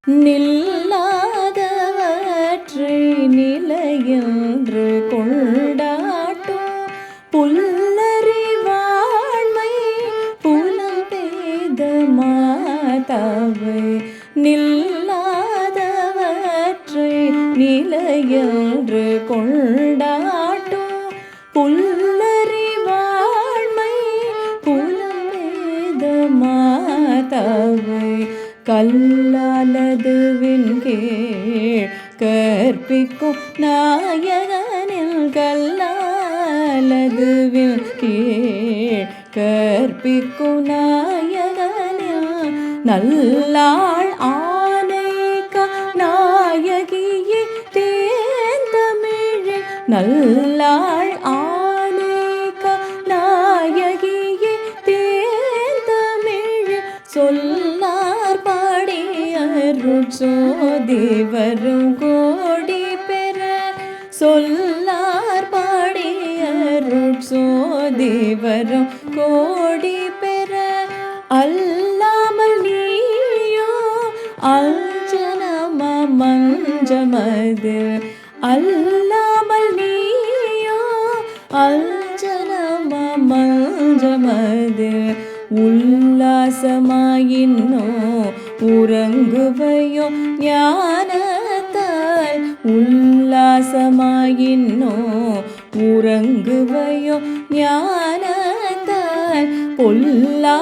நில்லாதவற்றை நிலையென்று கொண்டாட்டும் புல்லறிவாண்மை புலம்பெய்த மாதாவை. நில்லாதவற்றை நிலையென்று கொண்டாட்டும் புல்லறிவாண்மை புலம்பெய்த மாதாவை. கல்லாலதுவின் கீழ் கற்பிக்கும் நாயகனில் கல்லாலதுவின் கீழ் கற்பிக்கும் நாயகனில் நல்லாள் ஆனைக்க நாயகியே தேந்தமிழ். நல்லாள் ஆனைக்க நாயகியே தேந்தமிழ் சொல்லார் பாடியருட்சோதி வரும் கோடி பெற. சொல்லார் பாடியருட்சோதி வரும் கோடி பெற. அல்லாமல் நீயோ அஞ்சனம மஞ்சமதில். அல்லாமல் நீயோ அஞ்சனம மஞ்சமதில். உல்லாசமாயின்னோ உறங்குவையோ ஞானத்தால். உல்லாசமாயின்னோ உறங்குவையோ ஞானத்தால். பொல்லா